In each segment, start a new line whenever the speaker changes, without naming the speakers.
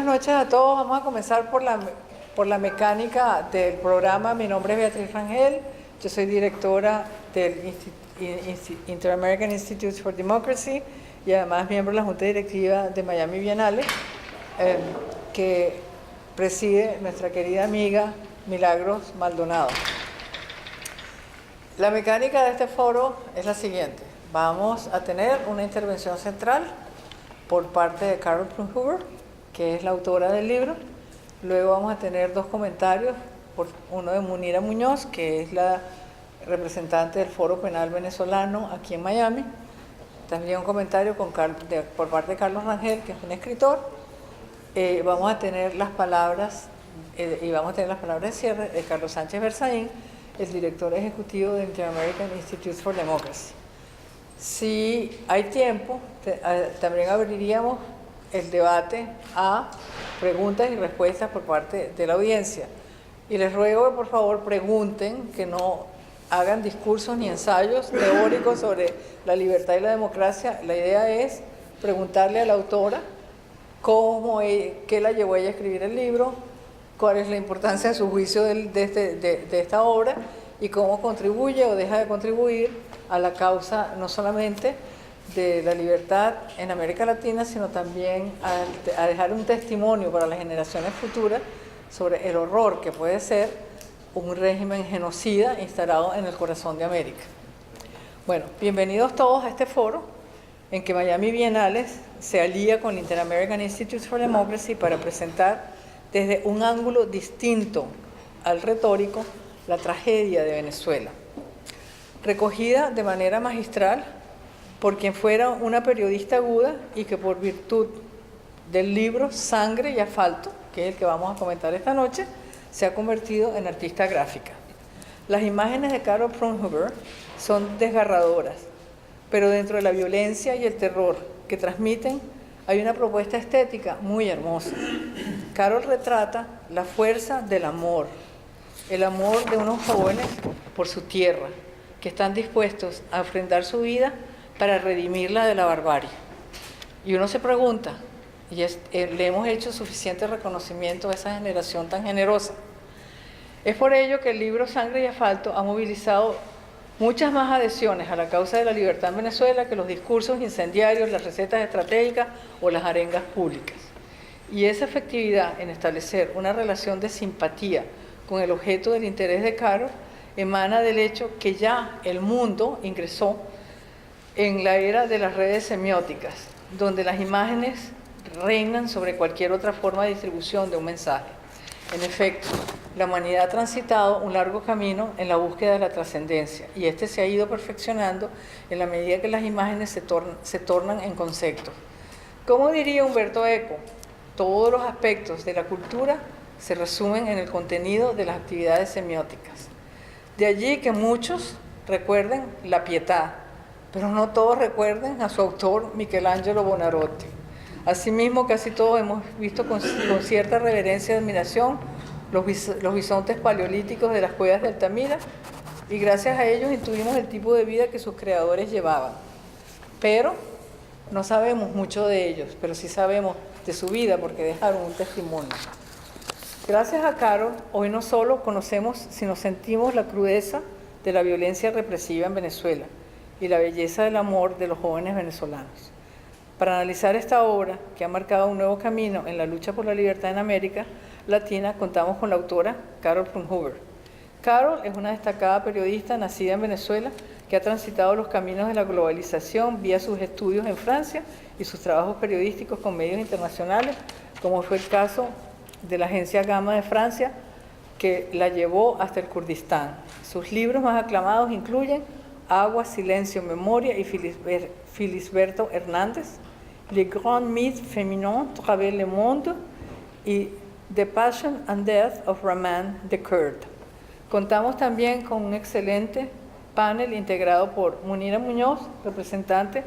Buenas noches a todos. Vamos a comenzar por la mecánica del programa. Mi nombre es Beatriz Rangel. Yo soy directora del Inter-American Institute for Democracy y además miembro de la Junta Directiva de Miami Bienale, que preside nuestra querida amiga Milagros Maldonado. La mecánica de este foro es la siguiente. Vamos a tener una intervención central por parte de Carol Prunhuber, que es la autora del libro. Luego vamos a tener dos comentarios, uno de Munira Muñoz, que es la representante del Foro Penal Venezolano aquí en Miami. También un comentario por parte de Carlos Rangel, que es un escritor. Vamos a tener las palabras de cierre de Carlos Sánchez Berzaín, el director ejecutivo del Inter-American Institute for Democracy. Si hay tiempo, también abriríamos el debate a preguntas y respuestas por parte de la audiencia. Y les ruego que por favor pregunten, que no hagan discursos ni ensayos teóricos sobre la libertad y la democracia. La idea es preguntarle a la autora qué la llevó a ella a escribir el libro, cuál es la importancia de su juicio de esta obra y cómo contribuye o deja de contribuir a la causa no solamente de la libertad en América Latina, sino también a dejar un testimonio para las generaciones futuras sobre el horror que puede ser un régimen genocida instalado en el corazón de América. Bueno, bienvenidos todos a este foro en que Miami Bienales se alía con el Inter-American Institute for Democracy para presentar desde un ángulo distinto al retórico la tragedia de Venezuela, recogida de manera magistral por quien fuera una periodista aguda y que por virtud del libro Sangre y Asfalto, que es el que vamos a comentar esta noche, se ha convertido en artista gráfica. Las imágenes de Carol Prunhuber son desgarradoras, pero dentro de la violencia y el terror que transmiten hay una propuesta estética muy hermosa. Carol retrata la fuerza del amor, el amor de unos jóvenes por su tierra, que están dispuestos a ofrendar su vida para redimirla de la barbarie. Y uno se pregunta, le hemos hecho suficiente reconocimiento a esa generación tan generosa. Es por ello que el libro Sangre y Asfalto ha movilizado muchas más adhesiones a la causa de la libertad en Venezuela que los discursos incendiarios, las recetas estratégicas o las arengas públicas. Y esa efectividad en establecer una relación de simpatía con el objeto del interés de Carol emana del hecho que ya el mundo ingresó en la era de las redes semióticas, donde las imágenes reinan sobre cualquier otra forma de distribución de un mensaje. En efecto, la humanidad ha transitado un largo camino en la búsqueda de la trascendencia, y este se ha ido perfeccionando en la medida que las imágenes se tornan en conceptos. Como diría Humberto Eco, todos los aspectos de la cultura se resumen en el contenido de las actividades semióticas. De allí que muchos recuerden La Pietà, pero no todos recuerden a su autor Michelangelo Buonarroti. Asimismo, casi todos hemos visto con cierta reverencia y admiración los bisontes paleolíticos de las cuevas de Altamira, y gracias a ellos intuimos el tipo de vida que sus creadores llevaban. Pero no sabemos mucho de ellos, pero sí sabemos de su vida porque dejaron un testimonio. Gracias a Carol, hoy no solo conocemos, sino sentimos la crudeza de la violencia represiva en Venezuela y la belleza del amor de los jóvenes venezolanos. Para analizar esta obra, que ha marcado un nuevo camino en la lucha por la libertad en América Latina, contamos con la autora Carol Prunhuber. Carol es una destacada periodista nacida en Venezuela que ha transitado los caminos de la globalización vía sus estudios en Francia y sus trabajos periodísticos con medios internacionales, como fue el caso de la agencia Gamma de Francia, que la llevó hasta el Kurdistán. Sus libros más aclamados incluyen Agua, Silencio, Memoria y Felisberto Hernández, Les grands mythes féminins travers le monde y The Passion and Death of Rahman the Kurd. Contamos también con un excelente panel integrado por Munira Muñoz, representante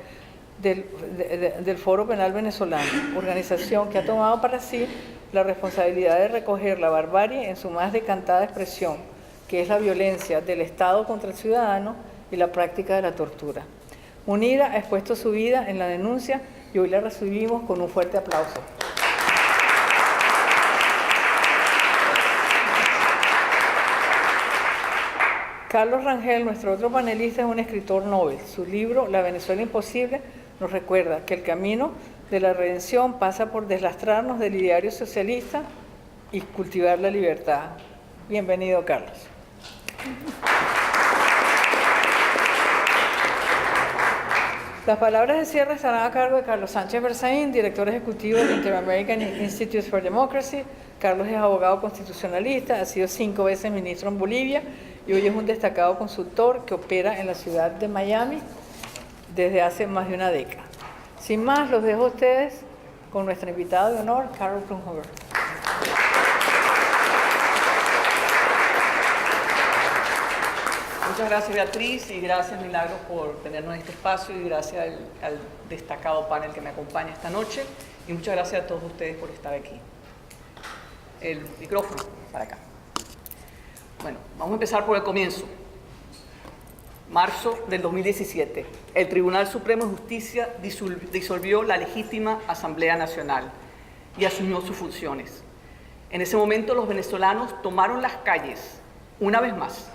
del Foro Penal Venezolano, organización que ha tomado para sí la responsabilidad de recoger la barbarie en su más decantada expresión, que es la violencia del Estado contra el ciudadano y la práctica de la tortura. Munira ha expuesto su vida en la denuncia y hoy la recibimos con un fuerte aplauso. Carlos Rangel, nuestro otro panelista, es un escritor Nobel. Su libro, La Venezuela Imposible, nos recuerda que el camino de la redención pasa por deslastrarnos del ideario socialista y cultivar la libertad. Bienvenido, Carlos. Las palabras de cierre estarán a cargo de Carlos Sánchez Berzaín, director ejecutivo del Inter-American Institute for Democracy. Carlos es abogado constitucionalista, ha sido 5 veces ministro en Bolivia y hoy es un destacado consultor que opera en la ciudad de Miami desde hace más de una década. Sin más, los dejo a ustedes con nuestra invitada de honor, Carol Plumhover.
Muchas gracias, Beatriz, y gracias, Milagros, por tenernos en este espacio, y gracias al destacado panel que me acompaña esta noche, y muchas gracias a todos ustedes por estar aquí. El micrófono para acá. Bueno, vamos a empezar por el comienzo. Marzo del 2017, el Tribunal Supremo de Justicia disolvió la legítima Asamblea Nacional y asumió sus funciones. En ese momento los venezolanos tomaron las calles, una vez más.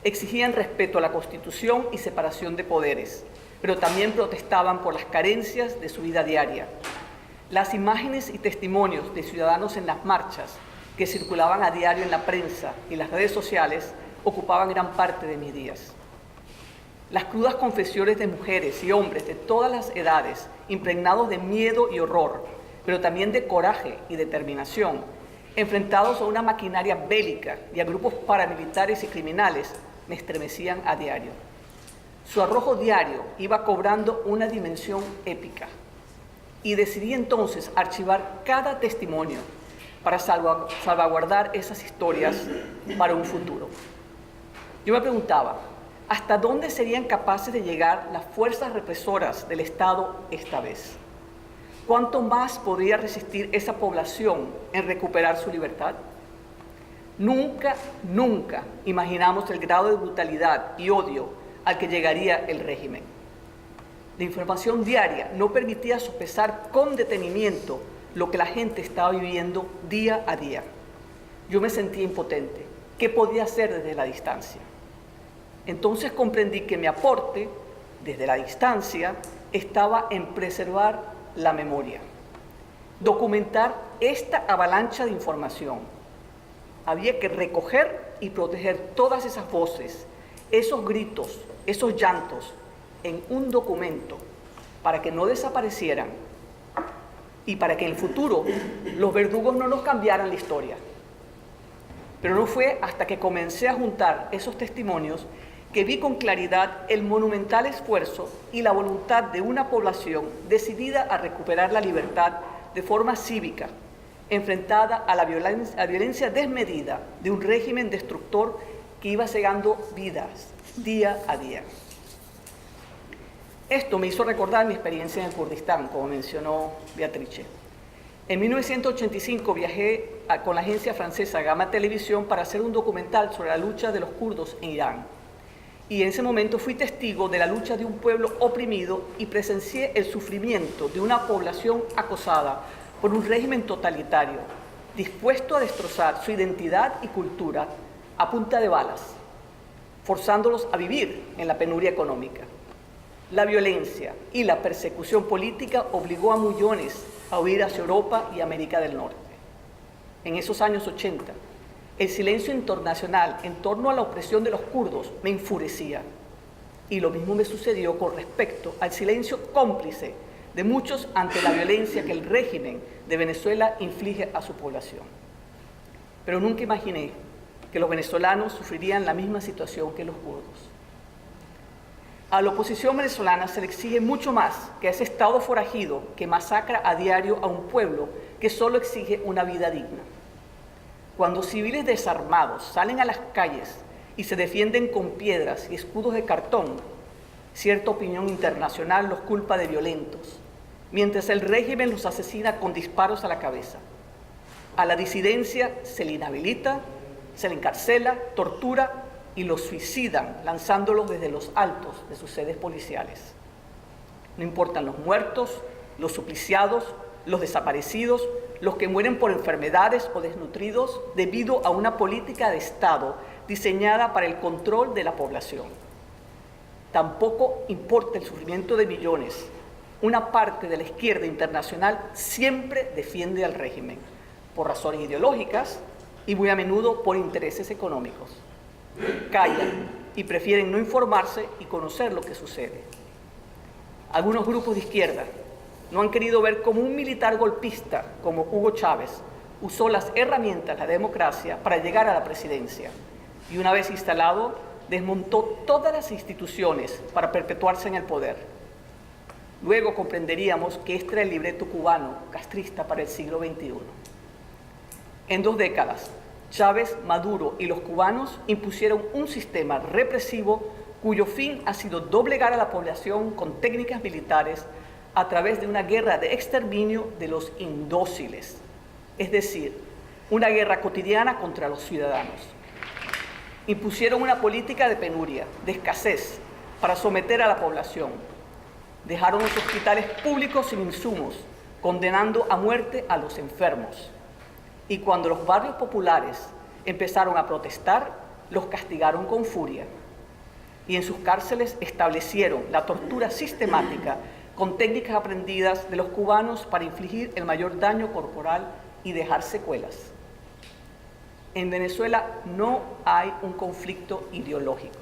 Exigían respeto a la Constitución y separación de poderes, pero también protestaban por las carencias de su vida diaria. Las imágenes y testimonios de ciudadanos en las marchas que circulaban a diario en la prensa y las redes sociales ocupaban gran parte de mis días. Las crudas confesiones de mujeres y hombres de todas las edades, impregnados de miedo y horror, pero también de coraje y determinación, enfrentados a una maquinaria bélica y a grupos paramilitares y criminales, me estremecían a diario. Su arrojo diario iba cobrando una dimensión épica y decidí entonces archivar cada testimonio para salvaguardar esas historias para un futuro. Yo me preguntaba, ¿hasta dónde serían capaces de llegar las fuerzas represoras del Estado esta vez? ¿Cuánto más podría resistir esa población en recuperar su libertad? Nunca imaginamos el grado de brutalidad y odio al que llegaría el régimen. La información diaria no permitía sopesar con detenimiento lo que la gente estaba viviendo día a día. Yo me sentía impotente. ¿Qué podía hacer desde la distancia? Entonces comprendí que mi aporte, desde la distancia, estaba en preservar la memoria, documentar esta avalancha de información. Había que recoger y proteger todas esas voces, esos gritos, esos llantos, en un documento para que no desaparecieran y para que en el futuro los verdugos no nos cambiaran la historia. Pero no fue hasta que comencé a juntar esos testimonios que vi con claridad el monumental esfuerzo y la voluntad de una población decidida a recuperar la libertad de forma cívica, enfrentada a la violencia desmedida de un régimen destructor que iba cegando vidas día a día. Esto me hizo recordar mi experiencia en el Kurdistán, como mencionó Beatrice. En 1985 viajé con la agencia francesa Gamma Televisión para hacer un documental sobre la lucha de los kurdos en Irán. Y en ese momento fui testigo de la lucha de un pueblo oprimido y presencié el sufrimiento de una población acosada por un régimen totalitario, dispuesto a destrozar su identidad y cultura a punta de balas, forzándolos a vivir en la penuria económica. La violencia y la persecución política obligó a millones a huir hacia Europa y América del Norte. En esos años 80, el silencio internacional en torno a la opresión de los kurdos me enfurecía. Y lo mismo me sucedió con respecto al silencio cómplice de muchos ante la violencia que el régimen de Venezuela inflige a su población. Pero nunca imaginé que los venezolanos sufrirían la misma situación que los kurdos. A la oposición venezolana se le exige mucho más que a ese Estado forajido que masacra a diario a un pueblo que solo exige una vida digna. Cuando civiles desarmados salen a las calles y se defienden con piedras y escudos de cartón, cierta opinión internacional los culpa de violentos, mientras el régimen los asesina con disparos a la cabeza. A la disidencia se le inhabilita, se le encarcela, tortura y los suicidan lanzándolos desde los altos de sus sedes policiales. No importan los muertos, los supliciados, los desaparecidos, los que mueren por enfermedades o desnutridos debido a una política de Estado diseñada para el control de la población. Tampoco importa el sufrimiento de millones. Una parte de la izquierda internacional siempre defiende al régimen, por razones ideológicas y muy a menudo por intereses económicos. Callan y prefieren no informarse y conocer lo que sucede. Algunos grupos de izquierda no han querido ver cómo un militar golpista como Hugo Chávez usó las herramientas de la democracia para llegar a la presidencia y una vez instalado, desmontó todas las instituciones para perpetuarse en el poder. Luego comprenderíamos que este era el libreto cubano castrista para el siglo XXI. En 2 décadas, Chávez, Maduro y los cubanos impusieron un sistema represivo cuyo fin ha sido doblegar a la población con técnicas militares a través de una guerra de exterminio de los indóciles, es decir, una guerra cotidiana contra los ciudadanos. Impusieron una política de penuria, de escasez, para someter a la población. Dejaron los hospitales públicos sin insumos, condenando a muerte a los enfermos. Y cuando los barrios populares empezaron a protestar, los castigaron con furia. Y en sus cárceles establecieron la tortura sistemática con técnicas aprendidas de los cubanos para infligir el mayor daño corporal y dejar secuelas. En Venezuela no hay un conflicto ideológico.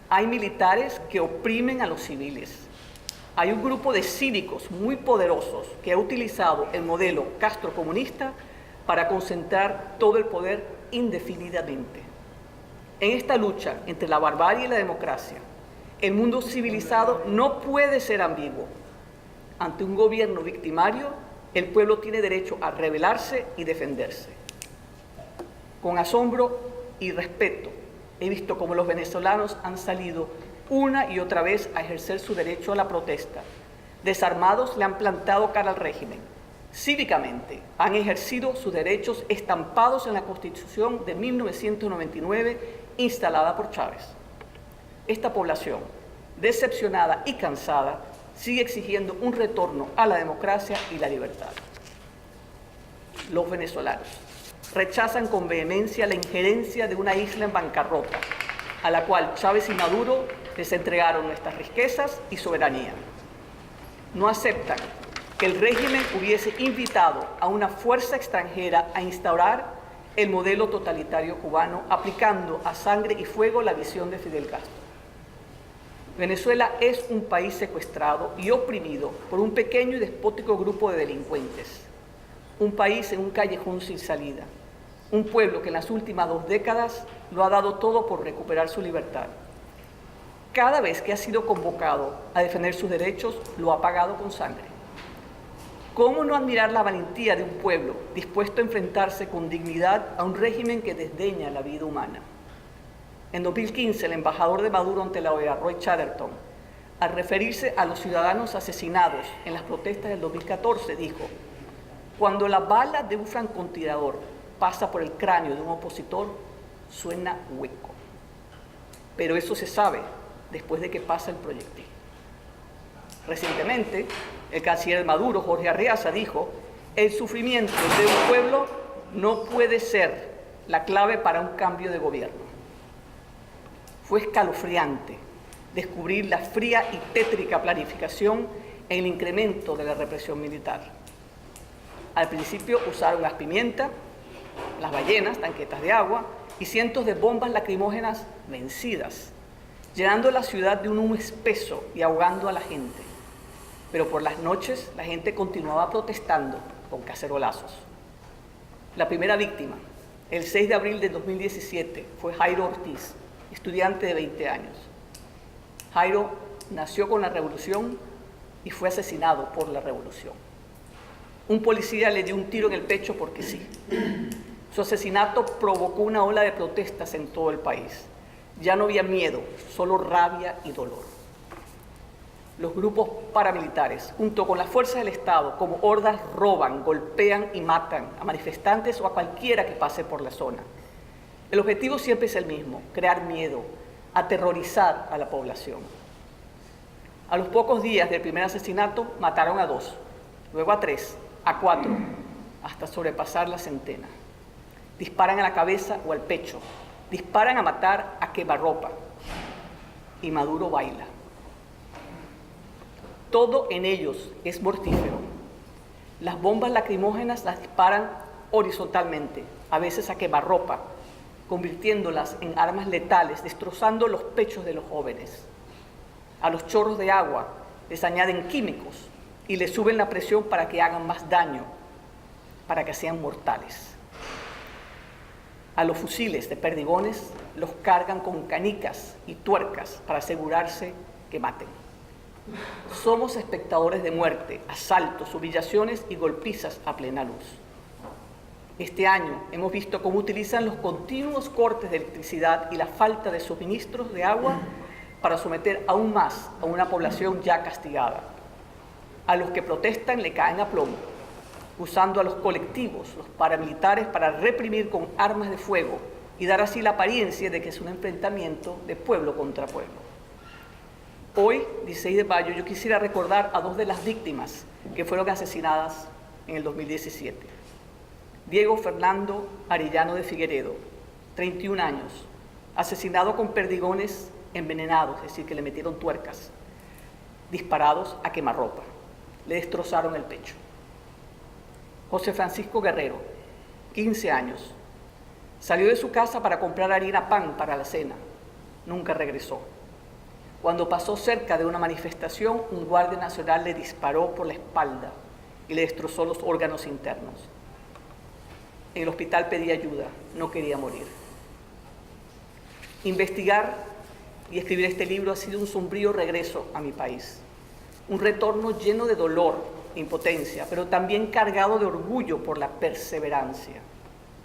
Hay militares que oprimen a los civiles. Hay un grupo de cívicos muy poderosos que ha utilizado el modelo castrocomunista para concentrar todo el poder indefinidamente. En esta lucha entre la barbarie y la democracia, el mundo civilizado no puede ser ambiguo. Ante un gobierno victimario, el pueblo tiene derecho a rebelarse y defenderse. Con asombro y respeto, he visto cómo los venezolanos han salido una y otra vez a ejercer su derecho a la protesta. Desarmados le han plantado cara al régimen. Cívicamente han ejercido sus derechos estampados en la Constitución de 1999 instalada por Chávez. Esta población, decepcionada y cansada, sigue exigiendo un retorno a la democracia y la libertad. Los venezolanos rechazan con vehemencia la injerencia de una isla en bancarrota, a la cual Chávez y Maduro les entregaron nuestras riquezas y soberanía. No aceptan que el régimen hubiese invitado a una fuerza extranjera a instaurar el modelo totalitario cubano, aplicando a sangre y fuego la visión de Fidel Castro. Venezuela es un país secuestrado y oprimido por un pequeño y despótico grupo de delincuentes, un país en un callejón sin salida, un pueblo que en las últimas 2 décadas lo ha dado todo por recuperar su libertad. Cada vez que ha sido convocado a defender sus derechos, lo ha pagado con sangre. ¿Cómo no admirar la valentía de un pueblo dispuesto a enfrentarse con dignidad a un régimen que desdeña la vida humana? En 2015, el embajador de Maduro ante la OEA, Roy Chatterton, al referirse a los ciudadanos asesinados en las protestas del 2014, dijo: cuando la bala de un francotirador pasa por el cráneo de un opositor, suena hueco. Pero eso se sabe después de que pasa el proyectil. Recientemente, el canciller Maduro, Jorge Arreaza, dijo: el sufrimiento de un pueblo no puede ser la clave para un cambio de gobierno. Fue escalofriante descubrir la fría y tétrica planificación en el incremento de la represión militar. Al principio usaron gas pimienta, las ballenas, tanquetas de agua y cientos de bombas lacrimógenas vencidas, llenando la ciudad de un humo espeso y ahogando a la gente. Pero por las noches la gente continuaba protestando con cacerolazos. La primera víctima, el 6 de abril de 2017, fue Jairo Ortiz, estudiante de 20 años. Jairo nació con la revolución y fue asesinado por la revolución. Un policía le dio un tiro en el pecho porque sí. Su asesinato provocó una ola de protestas en todo el país. Ya no había miedo, solo rabia y dolor. Los grupos paramilitares, junto con las fuerzas del Estado, como hordas, roban, golpean y matan a manifestantes o a cualquiera que pase por la zona. El objetivo siempre es el mismo: crear miedo, aterrorizar a la población. A los pocos días del primer asesinato, mataron a 2, luego a 3, a 4, hasta sobrepasar la centena. Disparan a la cabeza o al pecho, disparan a matar a quemarropa, y Maduro baila. Todo en ellos es mortífero. Las bombas lacrimógenas las disparan horizontalmente, a veces a quemarropa, convirtiéndolas en armas letales, destrozando los pechos de los jóvenes. A los chorros de agua les añaden químicos y les suben la presión para que hagan más daño, para que sean mortales. A los fusiles de perdigones los cargan con canicas y tuercas para asegurarse que maten. Somos espectadores de muerte, asaltos, humillaciones y golpizas a plena luz. Este año hemos visto cómo utilizan los continuos cortes de electricidad y la falta de suministros de agua para someter aún más a una población ya castigada. A los que protestan le caen a plomo, usando a los colectivos, los paramilitares, para reprimir con armas de fuego y dar así la apariencia de que es un enfrentamiento de pueblo contra pueblo. Hoy, 16 de mayo, yo quisiera recordar a dos de las víctimas que fueron asesinadas en el 2017. Diego Fernando Arellano de Figueredo, 31 años, asesinado con perdigones envenenados, es decir, que le metieron tuercas, disparados a quemarropa. Le destrozaron el pecho. José Francisco Guerrero, 15 años, salió de su casa para comprar harina pan para la cena. Nunca regresó. Cuando pasó cerca de una manifestación, un guardia nacional le disparó por la espalda y le destrozó los órganos internos. En el hospital pedía ayuda, no quería morir. Investigar y escribir este libro ha sido un sombrío regreso a mi país, un retorno lleno de dolor e impotencia, pero también cargado de orgullo por la perseverancia,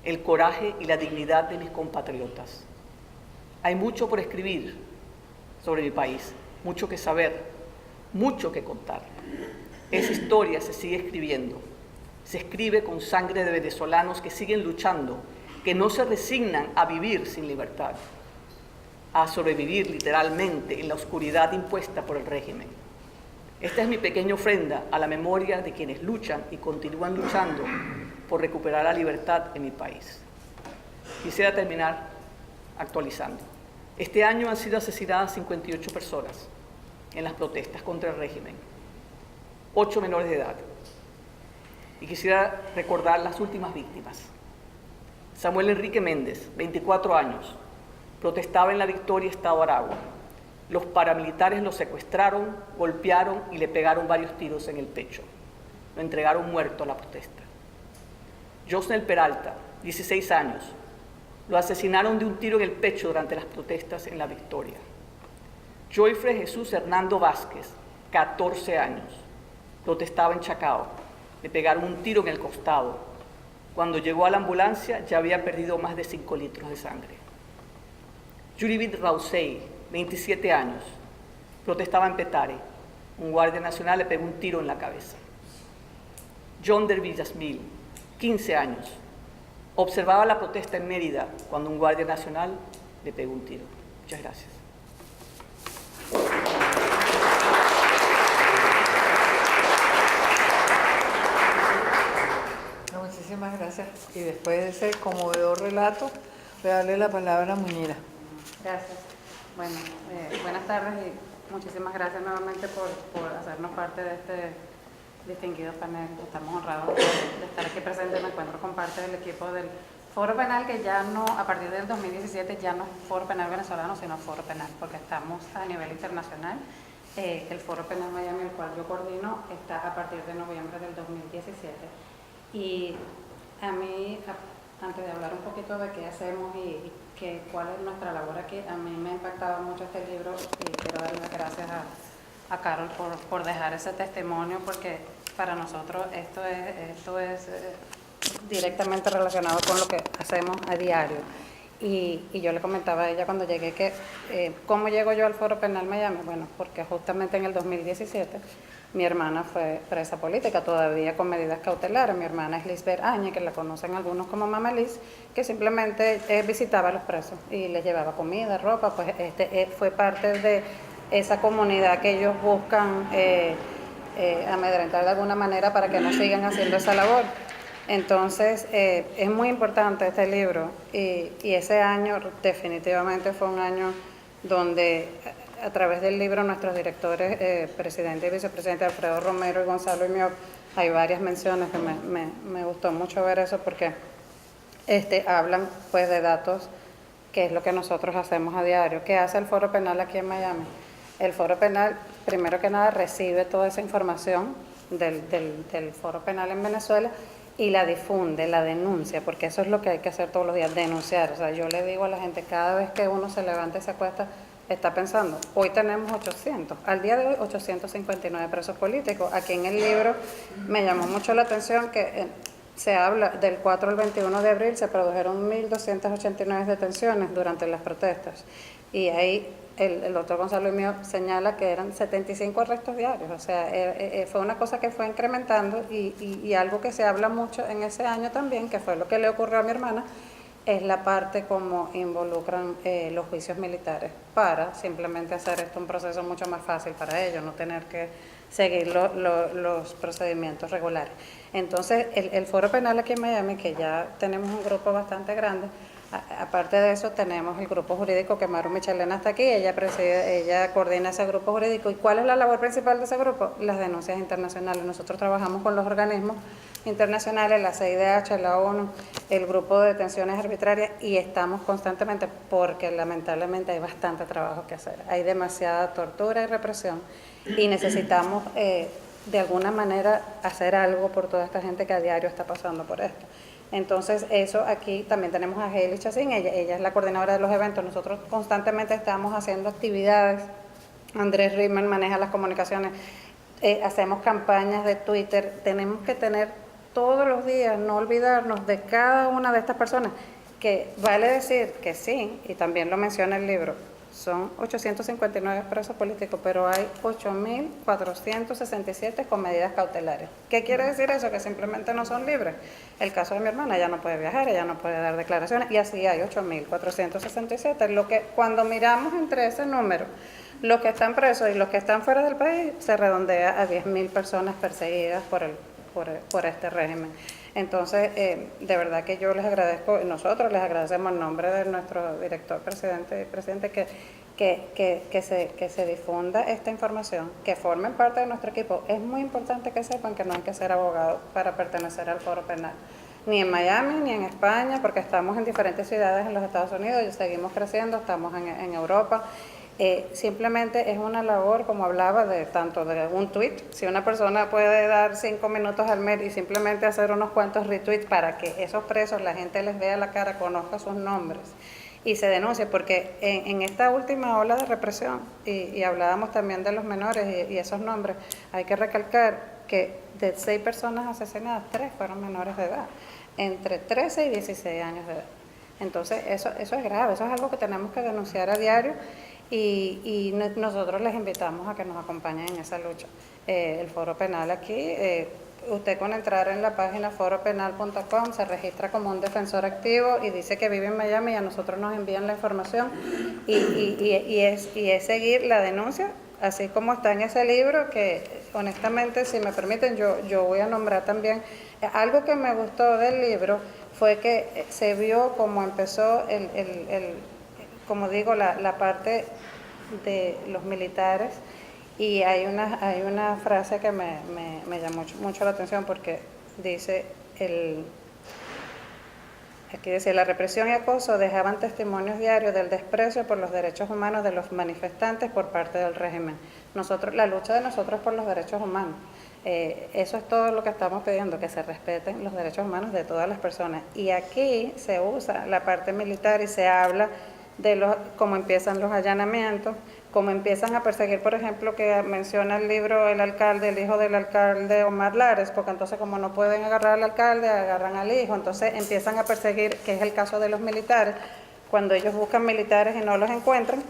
el coraje y la dignidad de mis compatriotas. Hay mucho por escribir sobre mi país, mucho que saber, mucho que contar. Esa historia se sigue escribiendo. Se escribe con sangre de venezolanos que siguen luchando, que no se resignan a vivir sin libertad, a sobrevivir literalmente en la oscuridad impuesta por el régimen. Esta es mi pequeña ofrenda a la memoria de quienes luchan y continúan luchando por recuperar la libertad en mi país. Quisiera terminar actualizando. Este año han sido asesinadas 58 personas en las protestas contra el régimen, 8 menores de edad. Y quisiera recordar las últimas víctimas. Samuel Enrique Méndez, 24 años, protestaba en La Victoria, Estado Aragua. Los paramilitares lo secuestraron, golpearon y le pegaron varios tiros en el pecho. Lo entregaron muerto a la protesta. Josnel Peralta, 16 años, lo asesinaron de un tiro en el pecho durante las protestas en La Victoria. Joyfre Jesús Hernando Vázquez, 14 años, protestaba en Chacao. Le pegaron un tiro en el costado. Cuando llegó a la ambulancia ya había perdido más de 5 litros de sangre. Yuribit Rausey, 27 años, protestaba en Petare. Un guardia nacional le pegó un tiro en la cabeza. John Villasmil, 15 años, observaba la protesta en Mérida cuando un guardia nacional le pegó un tiro. Muchas gracias.
Muchísimas gracias. Y después de ese conmovedor relato, voy a darle la palabra a Muñira.
Gracias. Bueno, buenas tardes y muchísimas gracias nuevamente por hacernos parte de este distinguido panel. Estamos honrados de estar aquí presentes. Me encuentro con parte del equipo del Foro Penal, que ya no, a partir del 2017, ya no es Foro Penal venezolano, sino Foro Penal, porque estamos a nivel internacional. El Foro Penal Miami, el cual yo coordino, está a partir de noviembre del 2017. Y a mí, antes de hablar un poquito de qué hacemos y cuál es nuestra labor aquí, a mí me ha impactado mucho este libro y quiero darle las gracias a Carol por dejar ese testimonio, porque para nosotros esto es directamente relacionado con lo que hacemos a diario. Y yo le comentaba a ella cuando llegué que ¿cómo llego yo al Foro Penal Miami? Bueno, porque justamente en el 2017 mi hermana fue presa política, todavía con medidas cautelares. Mi hermana es Lisbeth Áñez, que la conocen algunos como Mama Liz, que simplemente visitaba a los presos y les llevaba comida, ropa. Pues fue parte de esa comunidad que ellos buscan amedrentar de alguna manera para que no sigan haciendo esa labor. Entonces, es muy importante este libro y ese año definitivamente fue un año donde a través del libro nuestros directores, presidente y vicepresidente Alfredo Romero y Gonzalo Imiop, hay varias menciones que me gustó mucho ver eso porque hablan pues de datos, que es lo que nosotros hacemos a diario. ¿Qué hace el Foro Penal aquí en Miami? El Foro Penal, primero que nada, recibe toda esa información del Foro Penal en Venezuela y la difunde, la denuncia, porque eso es lo que hay que hacer todos los días, denunciar. O sea, yo le digo a la gente, cada vez que uno se levanta y se acuesta, está pensando, hoy tenemos 800, al día de hoy 859 presos políticos. Aquí en el libro me llamó mucho la atención que se habla del 4 al 21 de abril se produjeron 1.289 detenciones durante las protestas y ahí el doctor Gonzalo Imío señala que eran 75 arrestos diarios, o sea, fue una cosa que fue incrementando y algo que se habla mucho en ese año también, que fue lo que le ocurrió a mi hermana, es la parte como involucran los juicios militares para simplemente hacer esto un proceso mucho más fácil para ellos, no tener que seguir los procedimientos regulares. Entonces, el Foro Penal aquí en Miami, que ya tenemos un grupo bastante grande, aparte de eso tenemos el grupo jurídico que Maru Michelena está aquí, ella coordina ese grupo jurídico. ¿Y cuál es la labor principal de ese grupo? Las denuncias internacionales. Nosotros trabajamos con los organismos internacionales, la CIDH, la ONU, el grupo de detenciones arbitrarias y estamos constantemente, porque lamentablemente hay bastante trabajo que hacer. Hay demasiada tortura y represión y necesitamos de alguna manera hacer algo por toda esta gente que a diario está pasando por esto. Entonces, eso aquí también tenemos a Hailey Chacín, ella es la coordinadora de los eventos. Nosotros constantemente estamos haciendo actividades. Andrés Rimmel maneja las comunicaciones, hacemos campañas de Twitter. Tenemos que tener todos los días, no olvidarnos de cada una de estas personas, que vale decir que sí, y también lo menciona el libro, son 859 presos políticos, pero hay 8.467 con medidas cautelares. ¿Qué quiere decir eso? Que simplemente no son libres. El caso de mi hermana, ella no puede viajar, ella no puede dar declaraciones, y así hay 8.467. Lo que, cuando miramos entre ese número, los que están presos y los que están fuera del país, se redondea a 10.000 personas perseguidas por este régimen. Entonces, de verdad que yo les agradezco, nosotros les agradecemos en nombre de nuestro director, presidente y presidente, que se difunda esta información, que formen parte de nuestro equipo. Es muy importante que sepan que no hay que ser abogado para pertenecer al Foro Penal, ni en Miami, ni en España, porque estamos en diferentes ciudades en los Estados Unidos y seguimos creciendo, estamos en Europa. Simplemente es una labor, como hablaba, de tanto de un tweet. Si una persona puede dar 5 minutos al mes y simplemente hacer unos cuantos retweets para que esos presos, la gente les vea la cara, conozca sus nombres y se denuncie, porque en esta última ola de represión, y hablábamos también de los menores y esos nombres, hay que recalcar que de 6 personas asesinadas, 3 fueron menores de edad, entre 13 y 16 años de edad. Entonces eso es grave, eso es algo que tenemos que denunciar a diario. Y nosotros les invitamos a que nos acompañen en esa lucha. El Foro Penal aquí, usted con entrar en la página foropenal.com se registra como un defensor activo y dice que vive en Miami y a nosotros nos envían la información y es seguir la denuncia, así como está en ese libro, que honestamente, si me permiten, yo voy a nombrar también. Algo que me gustó del libro fue que se vio cómo empezó como digo, la parte de los militares, y hay una frase que me llamó mucho la atención, porque dice, aquí decía, la represión y acoso dejaban testimonios diarios del desprecio por los derechos humanos de los manifestantes por parte del régimen. La lucha de nosotros por los derechos humanos, eso es todo lo que estamos pidiendo, que se respeten los derechos humanos de todas las personas. Y aquí se usa la parte militar y se habla de cómo empiezan los allanamientos, cómo empiezan a perseguir, por ejemplo, que menciona el libro el hijo del alcalde Omar Lares, porque entonces como no pueden agarrar al alcalde, agarran al hijo, entonces empiezan a perseguir, que es el caso de los militares, cuando ellos buscan militares y no los encuentran,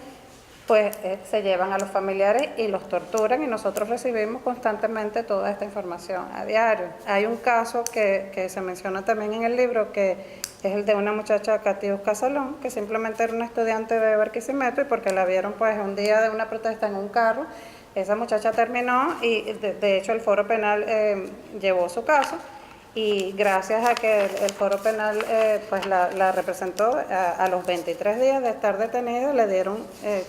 pues se llevan a los familiares y los torturan, y nosotros recibimos constantemente toda esta información a diario. Hay un caso que se menciona también en el libro, que es el de una muchacha, Catius Casalón, que simplemente era una estudiante de Barquisimeto, y porque la vieron pues un día de una protesta en un carro, esa muchacha terminó y de hecho el Foro Penal llevó su caso y gracias a que el Foro Penal pues la representó, a los 23 días de estar detenida le dieron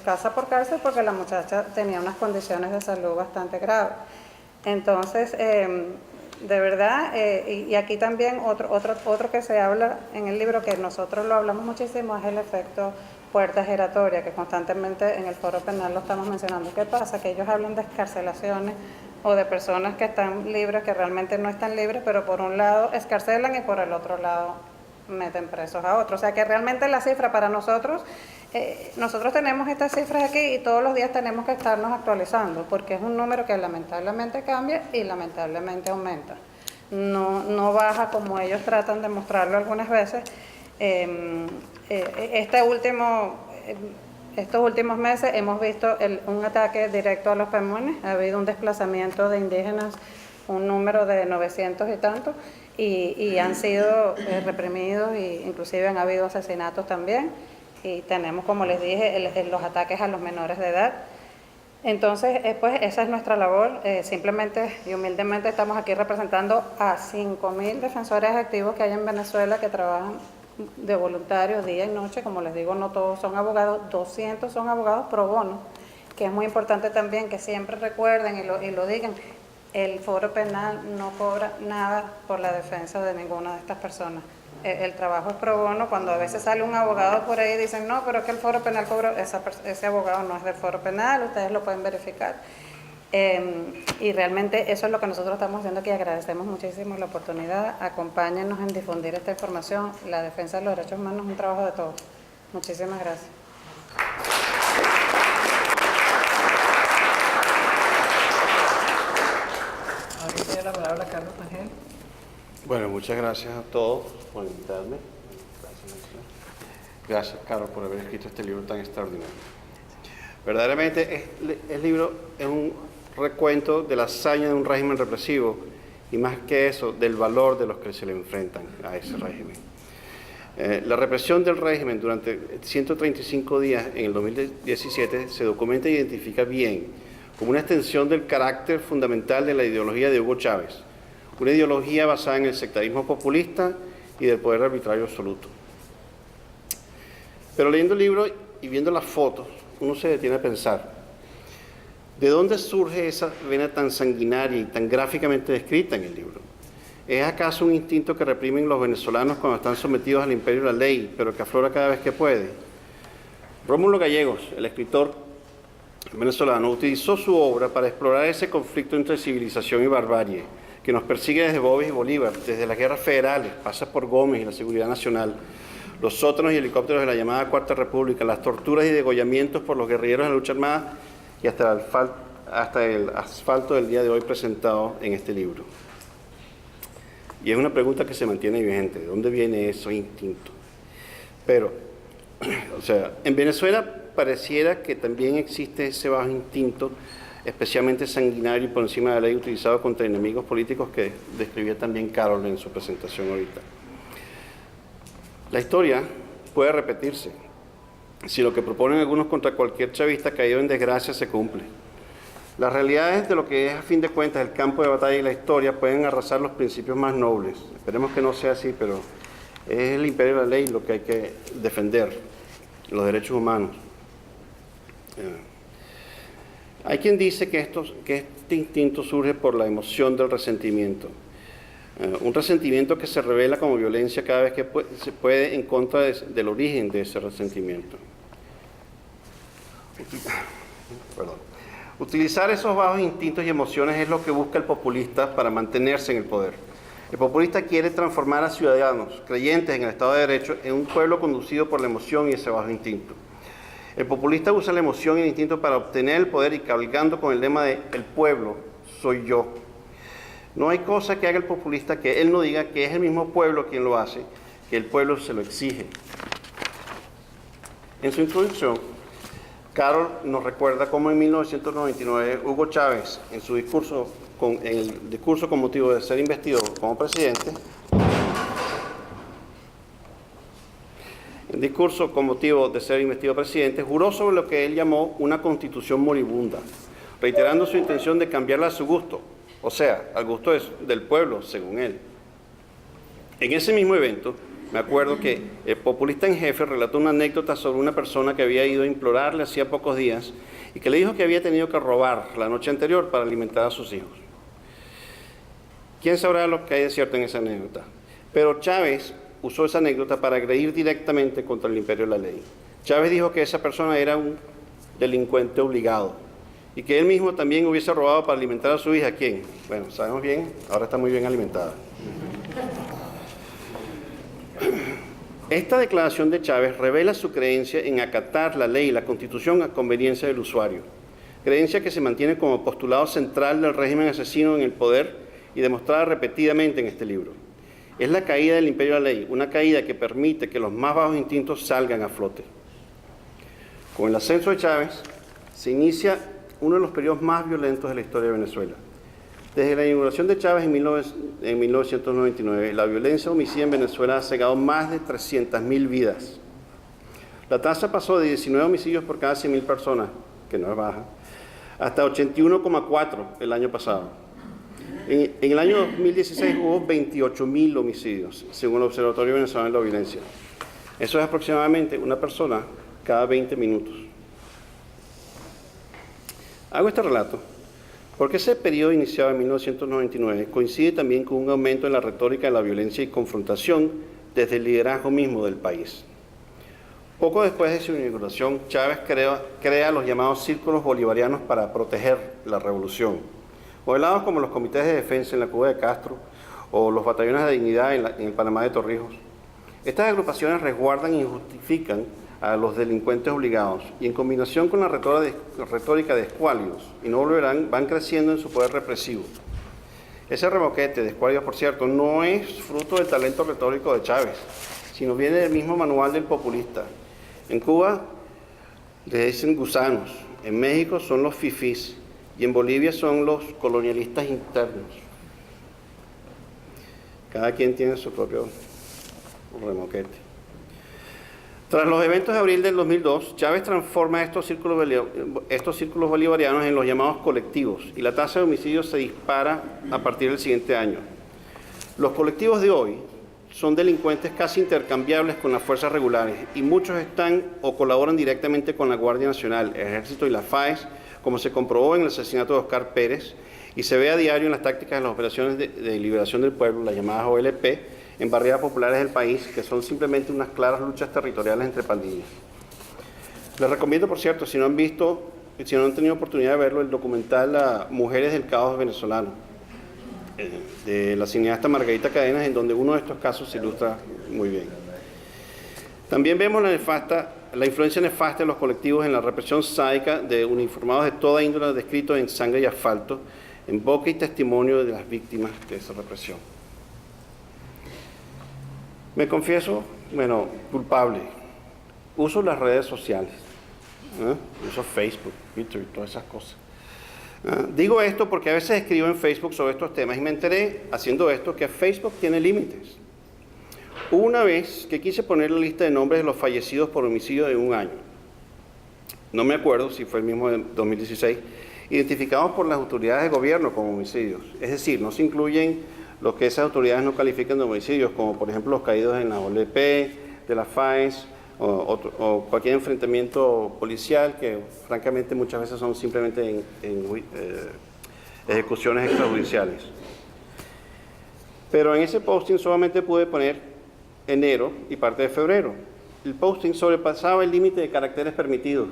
casa por cárcel porque la muchacha tenía unas condiciones de salud bastante graves. Entonces, de verdad, y aquí también otro que se habla en el libro, que nosotros lo hablamos muchísimo, es el efecto puerta giratoria, que constantemente en el Foro Penal lo estamos mencionando. ¿Qué pasa? Que ellos hablan de excarcelaciones o de personas que están libres, que realmente no están libres, pero por un lado excarcelan y por el otro lado meten presos a otros. O sea que realmente la cifra para nosotros, nosotros tenemos estas cifras aquí y todos los días tenemos que estarnos actualizando, porque es un número que lamentablemente cambia y lamentablemente aumenta. No baja como ellos tratan de mostrarlo algunas veces. Estos últimos meses hemos visto un ataque directo a los Pemones, ha habido un desplazamiento de indígenas, un número de 900 y tantos, y han sido reprimidos, e inclusive han habido asesinatos también, y tenemos, como les dije, los ataques a los menores de edad. Entonces, pues esa es nuestra labor, simplemente y humildemente estamos aquí representando a 5.000 defensores activos que hay en Venezuela que trabajan de voluntarios día y noche. Como les digo, no todos son abogados, 200 son abogados pro bono, que es muy importante también que siempre recuerden y lo digan, el Foro Penal no cobra nada por la defensa de ninguna de estas personas. El trabajo es pro bono. Cuando a veces sale un abogado por ahí y dicen, no, pero es que el Foro Penal cobró, ese abogado no es del Foro Penal, ustedes lo pueden verificar. Y realmente eso es lo que nosotros estamos haciendo aquí. Agradecemos muchísimo la oportunidad. Acompáñennos en difundir esta información. La defensa de los derechos humanos es un trabajo de todos. Muchísimas gracias.
Ahora tiene la palabra Carlos Rangel.
Bueno, muchas gracias a todos por invitarme. Gracias, Carlos, por haber escrito este libro tan extraordinario. Verdaderamente, el libro es un recuento de la hazaña de un régimen represivo y, más que eso, del valor de los que se le enfrentan a ese régimen. La represión del régimen durante 135 días en el 2017 se documenta e identifica bien como una extensión del carácter fundamental de la ideología de Hugo Chávez, una ideología basada en el sectarismo populista y del poder arbitrario absoluto. Pero leyendo el libro y viendo las fotos, uno se detiene a pensar, ¿de dónde surge esa vena tan sanguinaria y tan gráficamente descrita en el libro? ¿Es acaso un instinto que reprimen los venezolanos cuando están sometidos al imperio de la ley, pero que aflora cada vez que puede? Rómulo Gallegos, el escritor venezolano, utilizó su obra para explorar ese conflicto entre civilización y barbarie, que nos persigue desde Boves y Bolívar, desde las guerras federales, pasa por Gómez y la seguridad nacional, los sótanos y helicópteros de la llamada Cuarta República, las torturas y degollamientos por los guerrilleros de la lucha armada y hasta el asfalto del día de hoy presentado en este libro. Y es una pregunta que se mantiene vigente, ¿de dónde viene ese instinto? Pero, o sea, en Venezuela pareciera que también existe ese bajo instinto, especialmente sanguinario y por encima de la ley, utilizado contra enemigos políticos que describía también Carol en su presentación ahorita. La historia puede repetirse si lo que proponen algunos contra cualquier chavista caído en desgracia se cumple. Las realidades de lo que es, a fin de cuentas, el campo de batalla y la historia pueden arrasar los principios más nobles. Esperemos que no sea así, pero es el imperio de la ley lo que hay que defender, los derechos humanos. Hay quien dice que este instinto surge por la emoción del resentimiento. Un resentimiento que se revela como violencia cada vez que se puede en contra del origen de ese resentimiento. Utilizar esos bajos instintos y emociones es lo que busca el populista para mantenerse en el poder. El populista quiere transformar a ciudadanos creyentes en el Estado de Derecho en un pueblo conducido por la emoción y ese bajo instinto. El populista usa la emoción y el instinto para obtener el poder y cabalgando con el lema de "el pueblo soy yo". No hay cosa que haga el populista que él no diga que es el mismo pueblo quien lo hace, que el pueblo se lo exige. En su introducción, Carol nos recuerda cómo en 1999 Hugo Chávez, en el discurso con motivo de ser investido como presidente, juró sobre lo que él llamó una constitución moribunda, reiterando su intención de cambiarla a su gusto, o sea, al gusto del pueblo, según él. En ese mismo evento, me acuerdo que el populista en jefe relató una anécdota sobre una persona que había ido a implorarle hacía pocos días y que le dijo que había tenido que robar la noche anterior para alimentar a sus hijos. ¿Quién sabrá lo que hay de cierto en esa anécdota? Pero Chávez usó esa anécdota para agredir directamente contra el imperio de la ley. Chávez dijo que esa persona era un delincuente obligado y que él mismo también hubiese robado para alimentar a su hija. ¿Quién? Bueno, sabemos bien, ahora está muy bien alimentada. Esta declaración de Chávez revela su creencia en acatar la ley y la Constitución a conveniencia del usuario, creencia que se mantiene como postulado central del régimen asesino en el poder y demostrada repetidamente en este libro. Es la caída del imperio de la ley, una caída que permite que los más bajos instintos salgan a flote. Con el ascenso de Chávez se inicia uno de los periodos más violentos de la historia de Venezuela. Desde la inauguración de Chávez en 1999, la violencia homicida en Venezuela ha cegado más de 300.000 vidas. La tasa pasó de 19 homicidios por cada 100.000 personas, que no es baja, hasta 81,4 el año pasado. En el año 2016 hubo 28.000 homicidios, según el Observatorio Venezolano de la Violencia. Eso es aproximadamente una persona cada 20 minutos. Hago este relato porque ese periodo iniciado en 1999 coincide también con un aumento en la retórica de la violencia y confrontación desde el liderazgo mismo del país. Poco después de su inauguración, Chávez crea los llamados círculos bolivarianos para proteger la revolución, modelados como los comités de defensa en la Cuba de Castro o los batallones de dignidad en el Panamá de Torrijos. Estas agrupaciones resguardan y justifican a los delincuentes obligados y en combinación con la retórica de escuálidos y no volverán, van creciendo en su poder represivo. Ese remoquete de escuálidos, por cierto, no es fruto del talento retórico de Chávez, sino viene del mismo manual del populista. En Cuba le dicen gusanos, en México son los fifís y en Bolivia son los colonialistas internos. Cada quien tiene su propio remoquete. Tras los eventos de abril del 2002, Chávez transforma estos círculos bolivarianos en los llamados colectivos y la tasa de homicidios se dispara a partir del siguiente año. Los colectivos de hoy son delincuentes casi intercambiables con las fuerzas regulares y muchos están o colaboran directamente con la Guardia Nacional, el Ejército y la FAES, como se comprobó en el asesinato de Oscar Pérez y se ve a diario en las tácticas de las operaciones de liberación del pueblo, las llamadas OLP, en barriadas populares del país, que son simplemente unas claras luchas territoriales entre pandillas. Les recomiendo, por cierto, si no han tenido oportunidad de verlo, el documental Mujeres del Caos Venezolano, de la cineasta Margarita Cadenas, en donde uno de estos casos se ilustra muy bien. También vemos la influencia nefasta de los colectivos en la represión sádica de uniformados de toda índole descritos en Sangre y Asfalto, en boca y testimonio de las víctimas de esa represión. Me confieso, culpable. Uso las redes sociales, uso Facebook, Twitter y todas esas cosas. Digo esto porque a veces escribo en Facebook sobre estos temas y me enteré, haciendo esto, que Facebook tiene límites. Hubo una vez que quise poner la lista de nombres de los fallecidos por homicidio de un año. No me acuerdo si fue el mismo de 2016, identificados por las autoridades de gobierno como homicidios. Es decir, no se incluyen los que esas autoridades no califican de homicidios, como por ejemplo los caídos en la OLP, de la FAES, o cualquier enfrentamiento policial, que francamente muchas veces son simplemente ejecuciones extrajudiciales. Pero en ese posting solamente pude poner enero y parte de febrero. El posting sobrepasaba el límite de caracteres permitidos,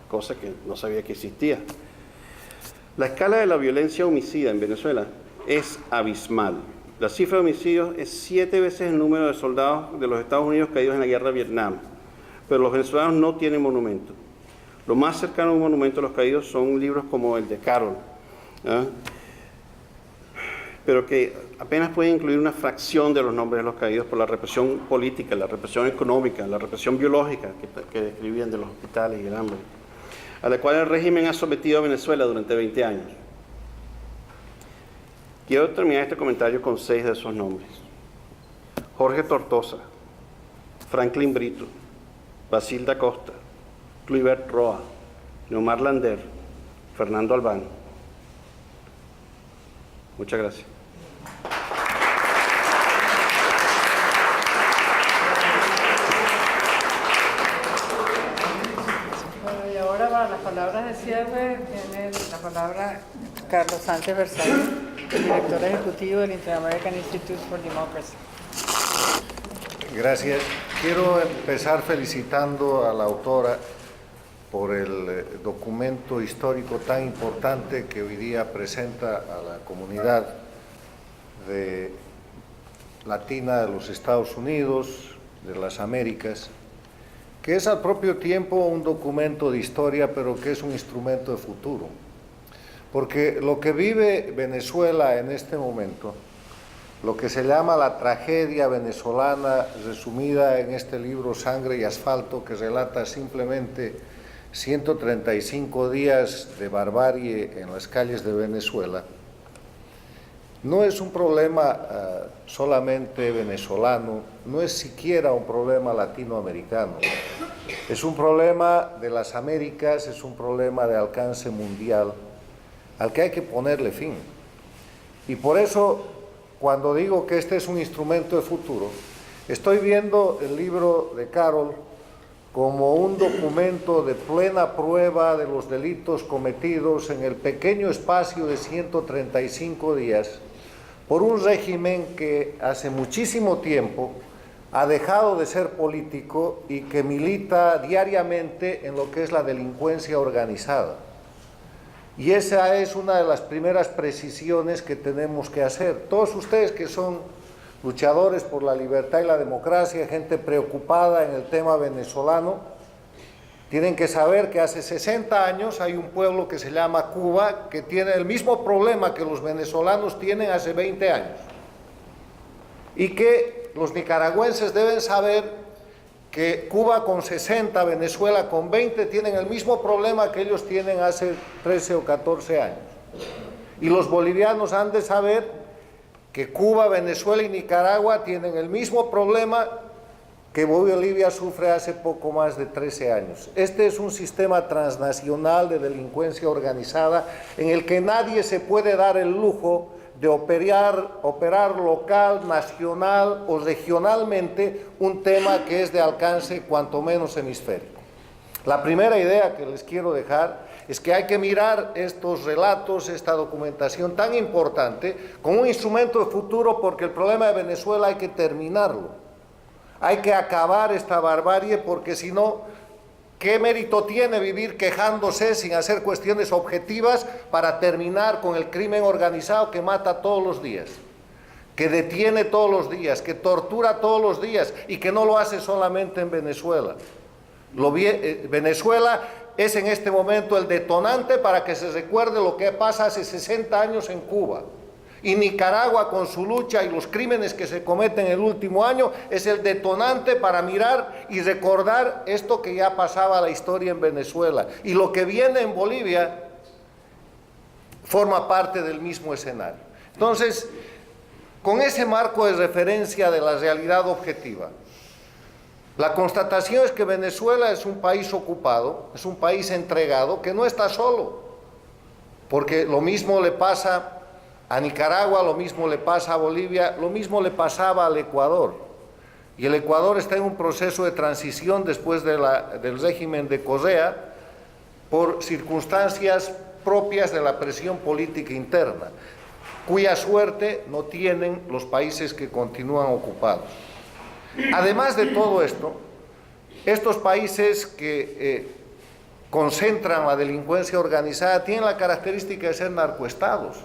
cosa que no sabía que existía. La escala de la violencia homicida en Venezuela es abismal. La cifra de homicidios es 7 veces el número de soldados de los Estados Unidos caídos en la guerra de Vietnam, pero los venezolanos no tienen monumento. Lo más cercano a un monumento a los caídos son libros como el de Carol, pero que apenas pueden incluir una fracción de los nombres de los caídos por la represión política, la represión económica, la represión biológica que describían de los hospitales y el hambre, a la cual el régimen ha sometido a Venezuela durante 20 años. Quiero terminar este comentario con 6 de esos nombres: Jorge Tortosa, Franklin Brito, Basilda Costa, Cluibert Roa, Neomar Lander, Fernando Albán. Muchas gracias.
palabras de cierre tiene la palabra Carlos Sánchez Versalles, director ejecutivo del Inter-American Institute for Democracy.
Gracias. Quiero empezar felicitando a la autora por el documento histórico tan importante que hoy día presenta a la comunidad latina de los Estados Unidos, de las Américas, que es al propio tiempo un documento de historia, pero que es un instrumento de futuro. Porque lo que vive Venezuela en este momento, lo que se llama la tragedia venezolana, resumida en este libro Sangre y Asfalto, que relata simplemente 135 días de barbarie en las calles de Venezuela, no es un problema solamente venezolano, no es siquiera un problema latinoamericano, es un problema de las Américas, es un problema de alcance mundial al que hay que ponerle fin. Y por eso, cuando digo que este es un instrumento de futuro, estoy viendo el libro de Carol como un documento de plena prueba de los delitos cometidos en el pequeño espacio de 135 días por un régimen que hace muchísimo tiempo ha dejado de ser político y que milita diariamente en lo que es la delincuencia organizada. Y esa es una de las primeras precisiones que tenemos que hacer. Todos ustedes que son luchadores por la libertad y la democracia, gente preocupada en el tema venezolano, tienen que saber que hace 60 años hay un pueblo que se llama Cuba que tiene el mismo problema que los venezolanos tienen hace 20 años. Y que los nicaragüenses deben saber que Cuba con 60, Venezuela con 20 tienen el mismo problema que ellos tienen hace 13 o 14 años. Y los bolivianos han de saber que Cuba, Venezuela y Nicaragua tienen el mismo problema que Bolivia sufre hace poco más de 13 años. Este es un sistema transnacional de delincuencia organizada en el que nadie se puede dar el lujo de operar local, nacional o regionalmente un tema que es de alcance cuanto menos hemisférico. La primera idea que les quiero dejar es que hay que mirar estos relatos, esta documentación tan importante, como un instrumento de futuro, porque el problema de Venezuela hay que terminarlo. Hay que acabar esta barbarie, porque si no, ¿qué mérito tiene vivir quejándose sin hacer cuestiones objetivas para terminar con el crimen organizado que mata todos los días, que detiene todos los días, que tortura todos los días y que no lo hace solamente en Venezuela? Venezuela es en este momento el detonante para que se recuerde lo que pasa hace 60 años en Cuba. Y Nicaragua, con su lucha y los crímenes que se cometen en el último año, es el detonante para mirar y recordar esto que ya pasaba la historia en Venezuela. Y lo que viene en Bolivia forma parte del mismo escenario. Entonces, con ese marco de referencia de la realidad objetiva, la constatación es que Venezuela es un país ocupado, es un país entregado, que no está solo, porque lo mismo le pasa a Nicaragua, lo mismo le pasa a Bolivia, lo mismo le pasaba al Ecuador. Y el Ecuador está en un proceso de transición después del régimen de Correa por circunstancias propias de la presión política interna, cuya suerte no tienen los países que continúan ocupados. Además de todo esto, estos países que concentran la delincuencia organizada tienen la característica de ser narcoestados.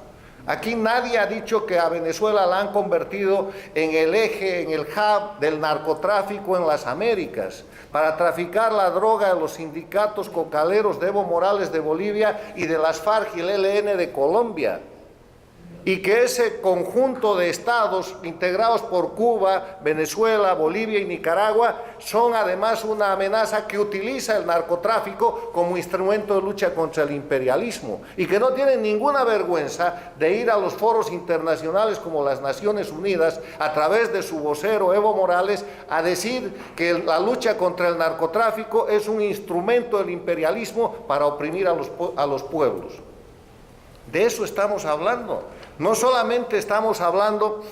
Aquí nadie ha dicho que a Venezuela la han convertido en el eje, en el hub del narcotráfico en las Américas, para traficar la droga de los sindicatos cocaleros de Evo Morales de Bolivia y de las FARC y el ELN de Colombia. Y que ese conjunto de estados integrados por Cuba, Venezuela, Bolivia y Nicaragua son además una amenaza que utiliza el narcotráfico como instrumento de lucha contra el imperialismo y que no tienen ninguna vergüenza de ir a los foros internacionales como las Naciones Unidas a través de su vocero Evo Morales a decir que la lucha contra el narcotráfico es un instrumento del imperialismo para oprimir a los pueblos. De eso estamos hablando. No solamente estamos hablando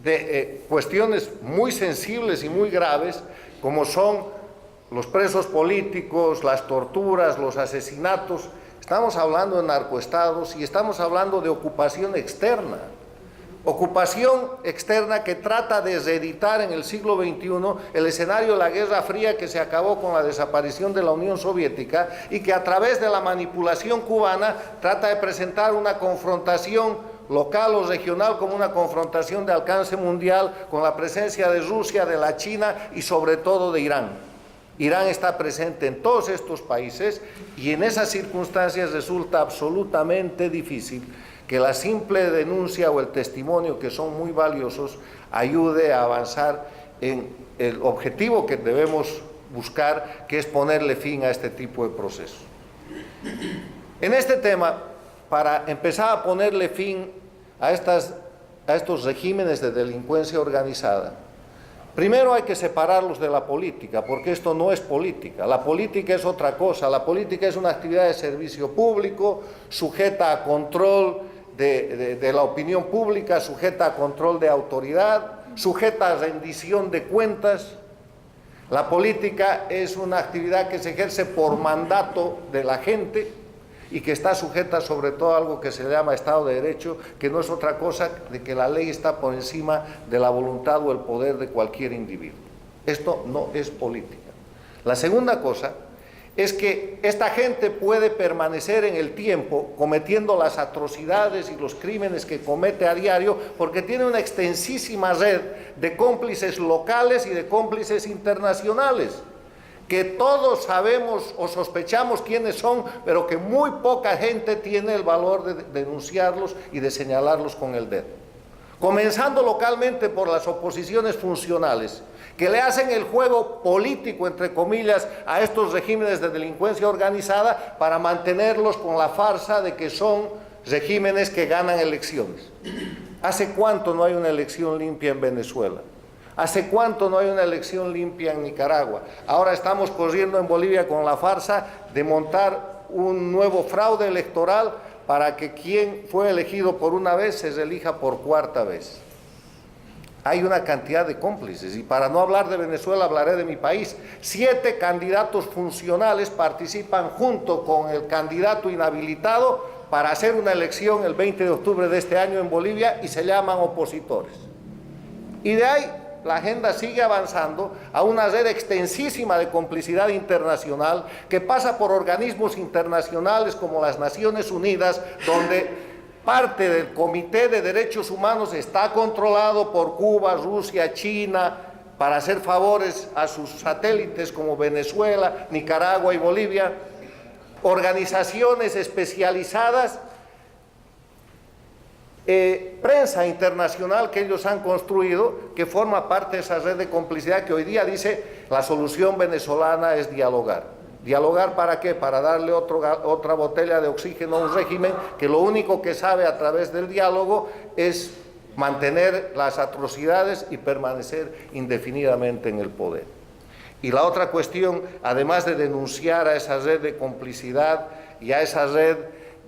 de cuestiones muy sensibles y muy graves, como son los presos políticos, las torturas, los asesinatos. Estamos hablando de narcoestados y estamos hablando de ocupación externa. Ocupación externa que trata de reeditar en el siglo XXI el escenario de la Guerra Fría que se acabó con la desaparición de la Unión Soviética y que a través de la manipulación cubana trata de presentar una confrontación local o regional como una confrontación de alcance mundial con la presencia de Rusia, de la China y sobre todo de Irán. Irán está presente en todos estos países y en esas circunstancias resulta absolutamente difícil que la simple denuncia o el testimonio, que son muy valiosos, ayude a avanzar en el objetivo que debemos buscar, que es ponerle fin a este tipo de procesos. En este tema, para empezar a ponerle fin a estos regímenes de delincuencia organizada, primero hay que separarlos de la política, porque esto no es política. La política es otra cosa. La política es una actividad de servicio público, sujeta a control de la opinión pública, sujeta a control de autoridad, sujeta a rendición de cuentas. La política es una actividad que se ejerce por mandato de la gente y que está sujeta sobre todo a algo que se llama Estado de Derecho, que no es otra cosa de que la ley está por encima de la voluntad o el poder de cualquier individuo. Esto no es política. La segunda cosa es que esta gente puede permanecer en el tiempo cometiendo las atrocidades y los crímenes que comete a diario porque tiene una extensísima red de cómplices locales y de cómplices internacionales, que todos sabemos o sospechamos quiénes son, pero que muy poca gente tiene el valor de denunciarlos y de señalarlos con el dedo. Comenzando localmente por las oposiciones funcionales, que le hacen el juego político, entre comillas, a estos regímenes de delincuencia organizada para mantenerlos con la farsa de que son regímenes que ganan elecciones. ¿Hace cuánto no hay una elección limpia en Venezuela? ¿Hace cuánto no hay una elección limpia en Nicaragua? Ahora estamos corriendo en Bolivia con la farsa de montar un nuevo fraude electoral para que quien fue elegido por una vez se reelija por cuarta vez. Hay una cantidad de cómplices, y para no hablar de Venezuela, hablaré de mi país. 7 candidatos funcionales participan junto con el candidato inhabilitado para hacer una elección el 20 de octubre de este año en Bolivia y se llaman opositores. Y de ahí la agenda sigue avanzando a una red extensísima de complicidad internacional que pasa por organismos internacionales como las Naciones Unidas, donde parte del Comité de Derechos Humanos está controlado por Cuba, Rusia, China, para hacer favores a sus satélites como Venezuela, Nicaragua y Bolivia. Organizaciones especializadas, prensa internacional que ellos han construido, que forma parte de esa red de complicidad que hoy día dice la solución venezolana es dialogar. ¿Dialogar para qué? Para darle otra botella de oxígeno a un régimen que lo único que sabe a través del diálogo es mantener las atrocidades y permanecer indefinidamente en el poder. Y la otra cuestión, además de denunciar a esa red de complicidad y a esa red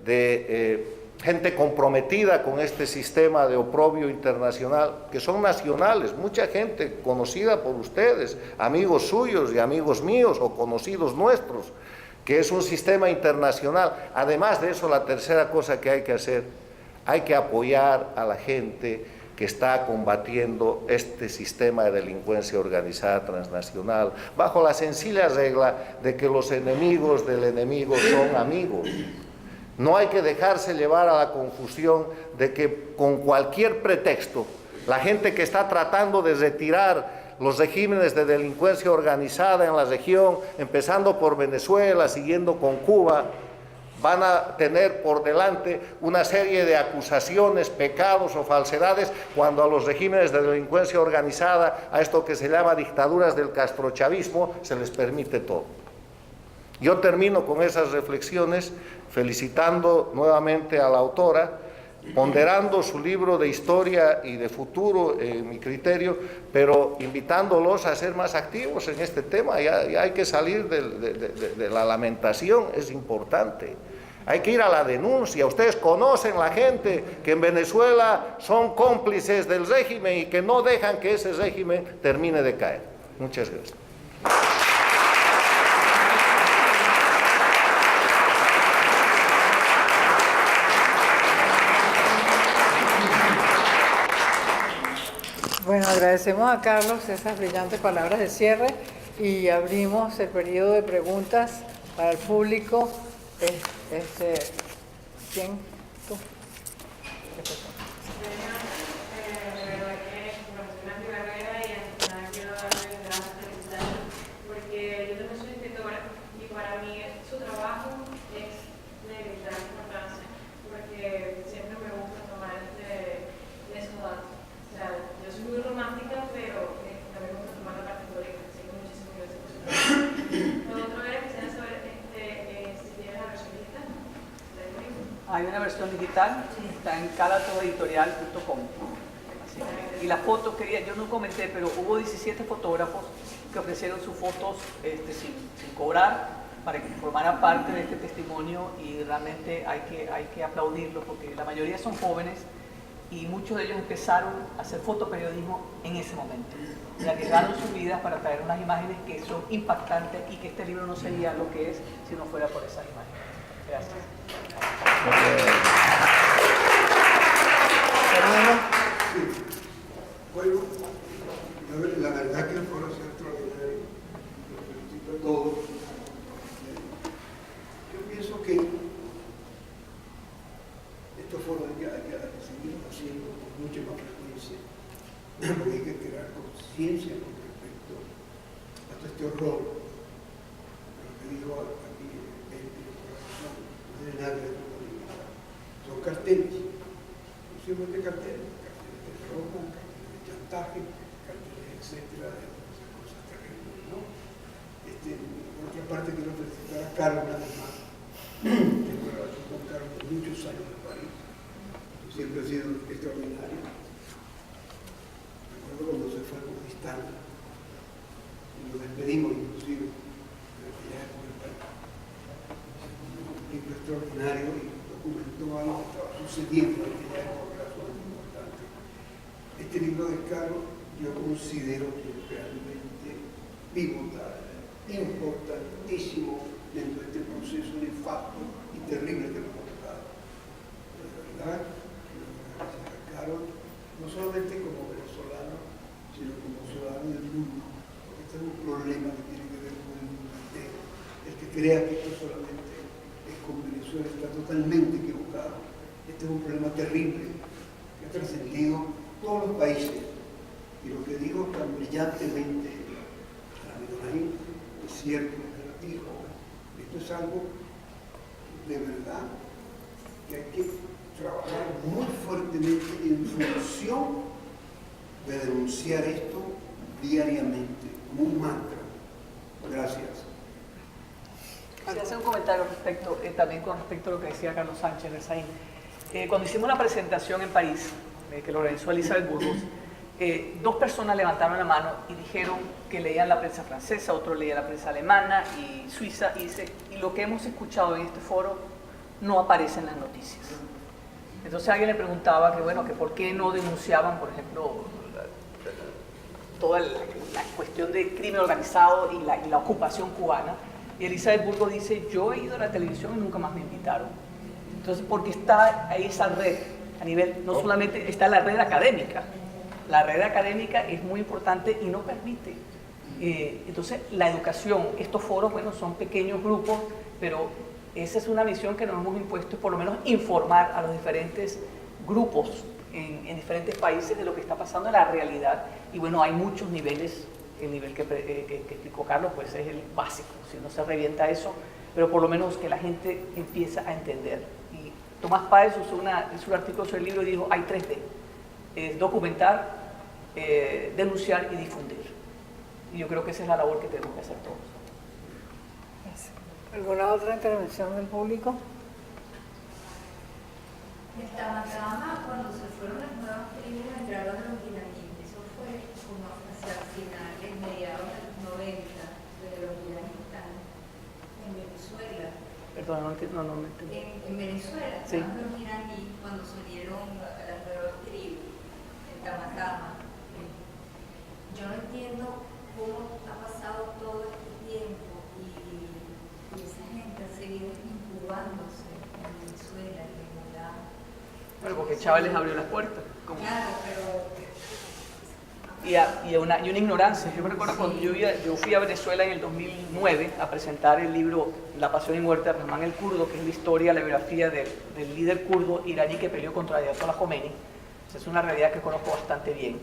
de gente comprometida con este sistema de oprobio internacional, que son nacionales, mucha gente conocida por ustedes, amigos suyos y amigos míos o conocidos nuestros, que es un sistema internacional. Además de eso, la tercera cosa que hay que hacer, hay que apoyar a la gente que está combatiendo este sistema de delincuencia organizada transnacional, bajo la sencilla regla de que los enemigos del enemigo son amigos. No hay que dejarse llevar a la confusión de que con cualquier pretexto, la gente que está tratando de retirar los regímenes de delincuencia organizada en la región, empezando por Venezuela, siguiendo con Cuba, van a tener por delante una serie de acusaciones, pecados o falsedades, cuando a los regímenes de delincuencia organizada, a esto que se llama dictaduras del castrochavismo, se les permite todo. Yo termino con esas reflexiones felicitando nuevamente a la autora, ponderando su libro de historia y de futuro, mi criterio, pero invitándolos a ser más activos en este tema. Ya hay que salir de la lamentación, es importante. Hay que ir a la denuncia. Ustedes conocen la gente que en Venezuela son cómplices del régimen y que no dejan que ese régimen termine de caer. Muchas gracias.
agradecemos a Carlos esas brillantes palabras de cierre y abrimos el periodo de preguntas para el público. ¿Quién? ¿Tú? ¿Qué persona?
Hay una versión digital, está en calatoeditorial.com. Y las fotos, yo no comenté, pero hubo 17 fotógrafos que ofrecieron sus fotos sin cobrar para que formaran parte de este testimonio, y realmente hay que aplaudirlo porque la mayoría son jóvenes y muchos de ellos empezaron a hacer fotoperiodismo en ese momento. Y arriesgaron sus vidas para traer unas imágenes que son impactantes y que este libro no sería lo que es si no fuera por esas imágenes. Gracias.
Bueno, la verdad que el foro es extraordinario, lo felicito a todos. Yo pienso que estos foros hay que seguir haciendo con mucha más frecuencia, porque hay que crear conciencia con respecto a todo este horror. Lo que dijo aquí no tiene nada que ver con la libertad. Son carteles, no simplemente carteles de robo, carteles, etcétera, de cosas terribles, ¿no? Por otra parte, quiero felicitar a Carlos nada más. Tengo relación con Carlos por muchos años en París. Siempre ha sido extraordinario. Recuerdo cuando se fue a Kurdistán y nos despedimos inclusive de aquella época en París. Un libro extraordinario y documentó algo que estaba sucediendo en aquella época que era sumamente importante. Este libro de Carlos yo considero que realmente pivotal, importantísimo dentro de este proceso nefasto y terrible que nos ha tocado. De verdad, gracias a Carlos, no solamente como venezolano, sino como ciudadano del mundo, porque este es un problema que tiene que ver con el mundo entero. El que crea que esto solamente es con Venezuela está totalmente equivocado. Este es un problema terrible que ha trascendido todos los países. Y lo que digo tan brillantemente la Midolaín es cierto lo que nos dijo. Esto es algo de verdad que hay que trabajar muy fuertemente en función de denunciar esto diariamente, como un mantra. Gracias.
Quería hacer un comentario también con respecto a lo que decía Carlos Sánchez Rezaín. Cuando hicimos la presentación en París, que lo organizó Elizabeth Burgos, dos personas levantaron la mano y dijeron que leían la prensa francesa, otro leía la prensa alemana y suiza, y lo que hemos escuchado en este foro no aparece en las noticias. Entonces alguien le preguntaba que por qué no denunciaban, por ejemplo, toda la cuestión de crimen organizado y la ocupación cubana. Y Elizabeth Burgos dice, yo he ido a la televisión y nunca más me invitaron. Entonces, porque está ahí esa red, a nivel, no solamente está la red académica. La red académica es muy importante y no permite. Entonces, la educación, estos foros, son pequeños grupos, pero esa es una misión que nos hemos impuesto, por lo menos informar a los diferentes grupos en diferentes países de lo que está pasando en la realidad. Y hay muchos niveles. El nivel que explicó Carlos, pues es el básico. Si no se revienta eso, pero por lo menos que la gente empieza a entender. Y Tomás Páez hizo un artículo sobre el libro y dijo, hay 3D. Es documentar, denunciar y difundir. Y yo creo que esa es la labor que tenemos que hacer todos.
¿Alguna otra intervención del público?
En Tamatama, cuando se fueron las nuevas tribus, entraron los iraníes. Eso fue como hacia finales, mediados de los 90, de los iraníes están en Venezuela.
Perdón, no me entendí.
En Venezuela
Sí.
estaban los iraníes cuando salieron las nuevas tribus, en Tamatama. Yo no entiendo cómo ha pasado todo este tiempo y esa gente ha seguido incubándose en Venezuela, en Angola.
Porque Chávez les abrió las puertas.
Claro, pero ha
y una ignorancia. Yo me recuerdo cuando yo fui a Venezuela en el 2009 a presentar el libro La pasión y muerte de Rahman el Kurdo, que es la historia, la biografía del líder kurdo iraní que peleó contra Ayatollah Khomeini. Es una realidad que conozco bastante bien.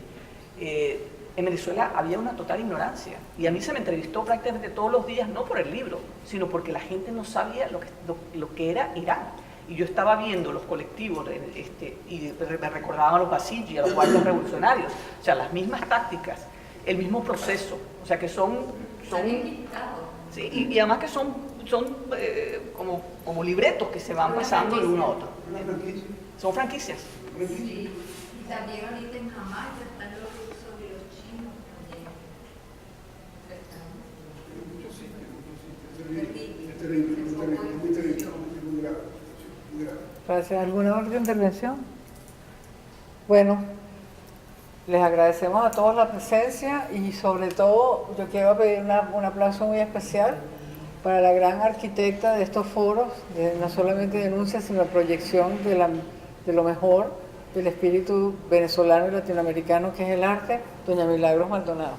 En Venezuela había una total ignorancia y a mí se me entrevistó prácticamente todos los días, no por el libro, sino porque la gente no sabía lo que era Irán. Y yo estaba viendo los colectivos y me recordaban a los Basiji, a los guardias revolucionarios, o sea, las mismas tácticas, el mismo proceso, o sea, que son sí, y además que son como libretos que se van pasando de uno a otro. Son franquicias.
Sí. Y también ahorita en Jamaica están los sobre los chinos también.
Es terrible, muy terrible, muy grave.
Gracias. ¿Alguna otra intervención? Bueno, les agradecemos a todos la presencia y sobre todo yo quiero pedir un aplauso muy especial para la gran arquitecta de estos foros, no solamente denuncia, sino proyección de lo mejor del espíritu venezolano y latinoamericano que es el arte, doña Milagros Maldonado.